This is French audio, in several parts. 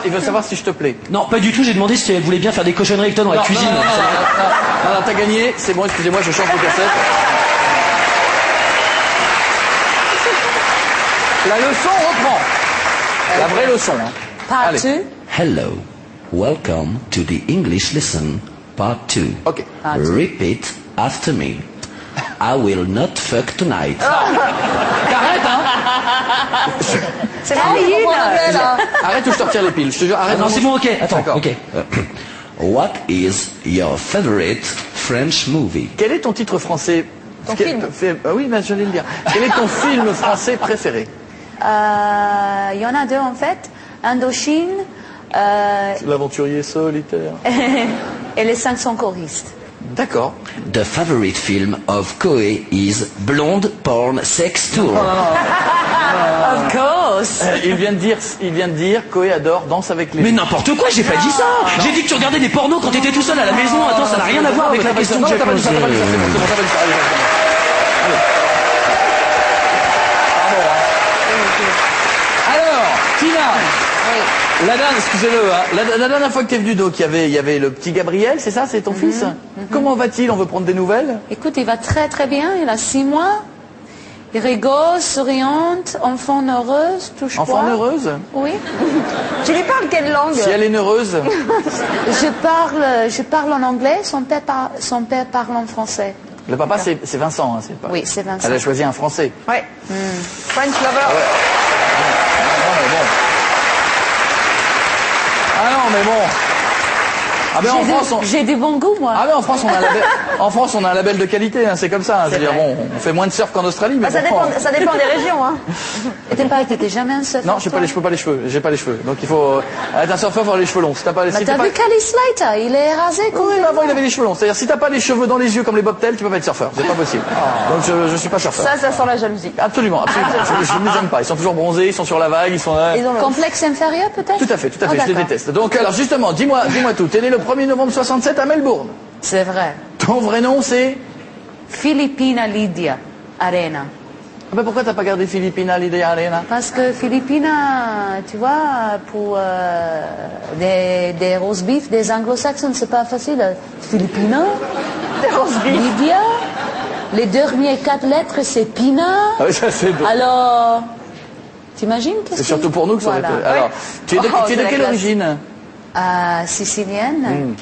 Il veut savoir si je te plais. Non, pas du tout, j'ai demandé si elle voulait bien faire des cochonneries avec toi dans la cuisine. Non, t'as gagné, c'est bon, excusez-moi, je change de cassette. La leçon reprend. La vraie leçon. Hein. Part 2. Hello, welcome to the English lesson, part 2. Ok. Repeat after me. I will not fuck tonight. T'arrêtes, hein. C'est marrant, là. Arrête ou je te retire les piles. Je te jure, arrête. Non, c'est bon, ok. Attends, D'accord. ok. What is your favorite French movie? Quel est ton titre français? Ton film. Oui, mais j'allais le dire. Quel est ton film français préféré? Il y en a deux en fait. Indochine L'aventurier solitaire. et les 500 choristes. D'accord. The favorite film of Koé is Blonde Porn Sex Tour. Of course. Il vient de dire Koé adore Danse avec les... Mais n'importe quoi, j'ai pas dit ça. J'ai dit que tu regardais des pornos quand t'étais tout seul à la maison. Attends, ça n'a rien à voir avec la question que j'ai posée. Alors, Tina, la dernière, excusez-le, hein, la dernière fois que tu es venu, donc il y avait le petit Gabriel, c'est ça, c'est ton fils? Comment va-t-il? On veut prendre des nouvelles? Écoute, il va très très bien. Il a 6 mois. Il rigole, souriante, enfant heureuse, touche Enfant pas. heureuse? Oui. Tu lui parles quelle langue? Si elle est heureuse. Je parle en anglais. Son père parle en français. Le papa, c'est Vincent. Hein, c'est pas... Oui, c'est Vincent. Elle a choisi un français. Ouais. French lover. Ah non, mais bon. Ah ben en France, J'ai du bon goût, moi. Ah ben en France, on a un label de qualité, hein, c'est comme ça. Hein, c'est-à-dire, bon, on fait moins de surf qu'en Australie, mais Ça dépend des régions. Hein. T'étais jamais un surfeur? Non, j'ai pas les cheveux. Donc il faut être un surfeur, faut avoir les cheveux longs. Si t'as pas, T'as vu Cali Slater? Il est rasé comme oui, mais avant il avait les cheveux longs. C'est-à-dire si t'as pas les cheveux dans les yeux comme les bobtails, tu peux pas être surfeur. C'est pas possible. Donc je suis pas surfeur. Ça sent la jalousie. Absolument. Je ne les aime pas. Ils sont toujours bronzés, ils sont sur la vague, ils sont là. Complexe inférieur, peut-être? Tout à fait. Je les déteste. Donc alors justement, dis-moi tout. T'es né le 1er novembre 67 à Melbourne. C'est vrai. Ton vrai nom c'est? Filipina Lydia Arena. Ah ben pourquoi t'as pas gardé Filipina Lydia Arena? Parce que Filipina, tu vois, pour des roast beef, des anglo-saxons, c'est pas facile. Filipina, Des roast beef. Lydia, les dernières 4 lettres, c'est Pina. Ah oui, ça c'est beau. Alors, t'imagines qu'est-ce C'est surtout pour nous que ça aurait été. Voilà. Alors, tu es de c'est la quelle classe. origine? Sicilienne.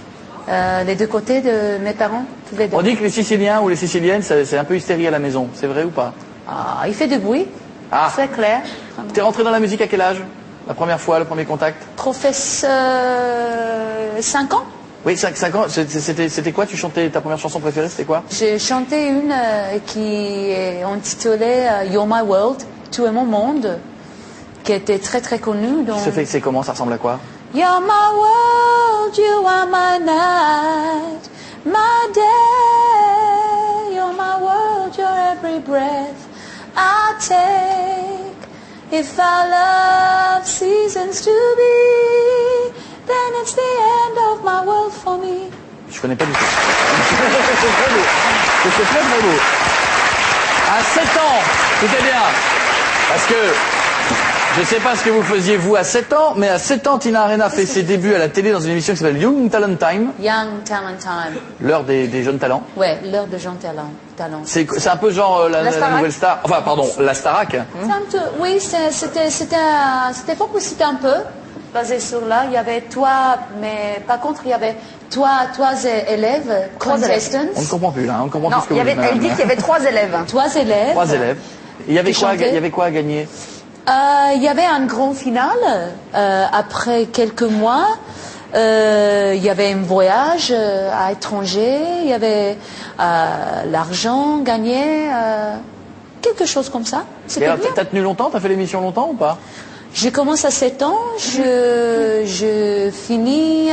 Les deux côtés de mes parents, tous les deux. On dit que les Siciliens ou les Siciliennes, c'est un peu hystérie à la maison. C'est vrai ou pas? Ah, il fait du bruit, Ah. c'est clair. T'es rentré dans la musique à quel âge? La première fois, le premier contact? Professeur, 5 ans. Oui, 5 ans. C'était quoi? Tu chantais ta première chanson préférée? C'était quoi? J'ai chanté une qui est intitulée You're My World, Tu es mon monde, qui était très très connue. Donc... C'est comment? Ça ressemble à quoi? You're my world, you are my night, my day. You're my world, your every breath I take. If our love ceases to be, then it's the end of my world for me. Je connais pas du tout. C'est très très beau. À 7 ans, tout est bien. Parce que je ne sais pas ce que vous faisiez vous à 7 ans, mais à 7 ans, Tina Arena fait ses débuts à la télé dans une émission qui s'appelle Young Talent Time, Young Talent Time. l'heure des jeunes talents. Ouais, l'heure de Jean Talent. C'est un peu genre la Starac. nouvelle star. Enfin, pardon, la Starac. Oui, c'était beaucoup, c'était un peu basé sur là. Il y avait toi, mais par contre, il y avait trois élèves, contestants. On ne comprend plus là, on ne comprend Non, plus ce que vous dites, elle dit madame. qu'il y avait 3 élèves. 3 élèves. 3 élèves. Il y avait Qui quoi, chantaient. il y avait quoi à gagner? Il y avait un grand final après quelques mois. Il y avait un voyage à l'étranger. Il y avait l'argent gagné, quelque chose comme ça. Et C'était alors, bien. t'as tenu longtemps? T'as fait l'émission longtemps ou pas? J'ai commencé à 7 ans. Je finis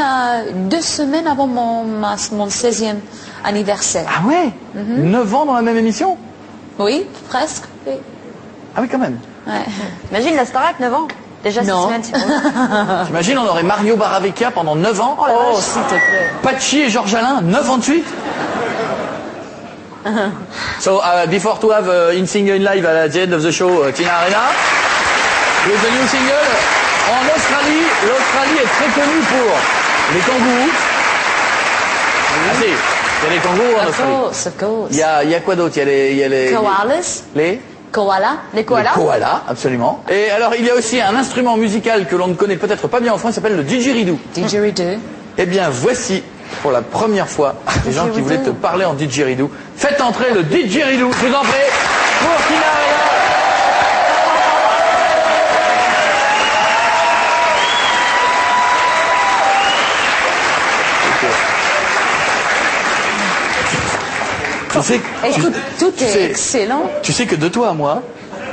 2 semaines avant mon 16e anniversaire. Ah ouais? 9 ans dans la même émission? Oui, presque. Oui. Ah oui, quand même. Ouais. Imagine la Starac, 9 ans. Déjà 6 Non. semaines, c'est bon. T'imagines, on aurait Mario Baravecchia pendant 9 ans. Oh, s'il te plaît. Pachi et Georges Alain, 9 ans de suite. So, before to have in single in live at the end of the show, Tina Arena, with the new single, En Australie, l'Australie est très connue pour les kangourous. Ah si, il y a les kangourous en Of Australie. course, of course. Il y a quoi d'autre? Il y a les... Koalas. Les Koala. Les koalas. Les koalas, absolument. Et alors, il y a aussi un instrument musical que l'on ne connaît peut-être pas bien en France, qui s'appelle le didgeridoo. Didgeridoo. Eh bien, voici, pour la première fois, des gens qui voulaient te parler en didgeridoo. Faites entrer le didgeridoo, je vous en prie, pour Tina Arena. Tu sais, Écoute, tout tu est sais- excellent. Tu sais que de toi à moi,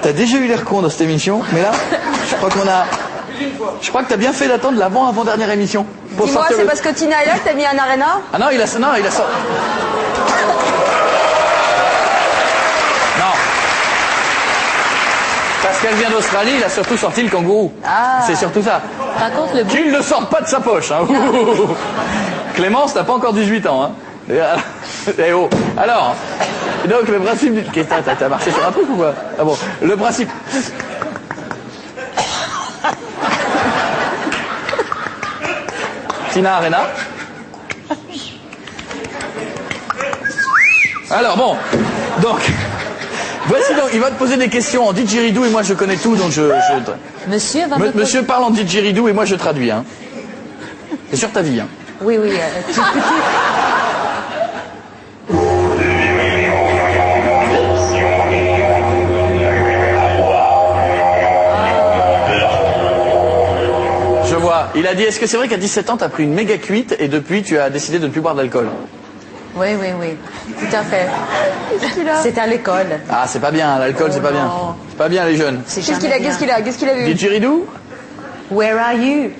t'as déjà eu l'air con dans cette émission, mais là, je crois qu'on a... Je crois que t'as bien fait d'attendre l'avant-dernière émission. Pour Dis-moi, sortir c'est le- parce que Tina est là que t'as mis un arena? Ah non, il a sorti. Non. Parce qu'elle vient d'Australie, il a surtout sorti le kangourou. Ah. C'est surtout ça. Par contre, le Qu'il ne sort pas de sa poche. Hein. Clémence, t'as pas encore 18 ans. Hein. Eh oh. Alors, donc le principe du... Qu'est-ce que t'as marché sur un truc ou quoi? Ah bon, le principe... Tina Arena. Alors bon, donc... Voici donc, il va te poser des questions en didgeridoo et moi je connais tout, donc monsieur va me Monsieur parle en didgeridoo et moi je traduis. Hein. C'est sur ta vie. Hein. Oui, oui. Je vois. Il a dit, est-ce que c'est vrai qu'à 17 ans, tu as pris une méga cuite et depuis, tu as décidé de ne plus boire d'alcool? Oui, oui, oui. Tout à fait. C'est à l'école. Ah, c'est pas bien, l'alcool, c'est pas bien. non. C'est pas bien, les jeunes. C'est Qu'est-ce qu'il jamais a, bien. qu'est-ce qu'il a, qu'est-ce qu'il a vu? Didgeridoo? Where are you?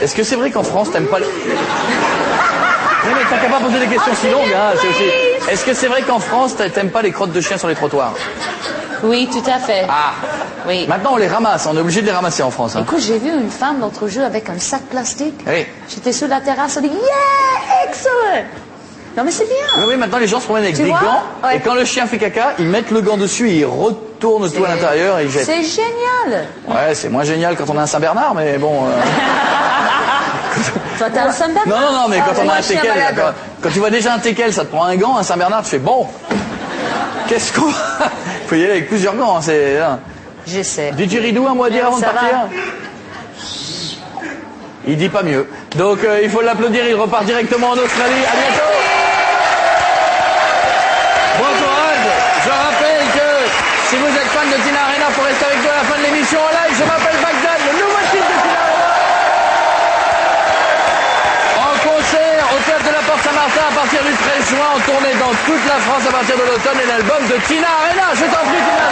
Est-ce que c'est vrai qu'en France, t'aimes pas les... Non, mais t'as qu'à pas poser des questions si longues, hein, c'est aussi... Est-ce que c'est vrai qu'en France, t'aimes pas les crottes de chien sur les trottoirs? Oui, tout à fait. Ah. Oui. Maintenant, on les ramasse, on est obligé de les ramasser en France. Hein. Écoute, j'ai vu une femme l'autre jour avec un sac plastique. Oui. J'étais sur la terrasse, elle dit yeah, excellent. Non mais c'est bien. Oui, oui, maintenant les gens se promènent avec Tu des vois? gants, Ouais. et quand le chien fait caca, ils mettent le gant dessus et ils retournent tout à l'intérieur et ils jettent. C'est génial. Ouais, c'est moins génial quand on a un Saint-Bernard, mais bon... Toi, t'as un Saint-Bernard? Non, mais quand on a moi, un je suis un teckel, malade. quand tu vois déjà un teckel, ça te prend un gant, un Saint-Bernard, tu fais bon, qu'est-ce qu'on... Faut y aller avec plusieurs gants, hein, c'est... hein. J'essaie. Didgeridoo, un mot à dire avant de Ça va. partir? Il dit pas mieux. Donc il faut l'applaudir, il repart directement en Australie. À bientôt. Bon courage. Je rappelle que si vous êtes fan de Tina Arena, pour rester avec nous à la fin de l'émission en live, je m'appelle Bagdad, le nouveau titre de Tina Arena. En concert au Théâtre de la Porte Saint-Martin à partir du 13 juin, en tournée dans toute la France à partir de l'automne et l'album de Tina Arena. Je t'en prie, Tina.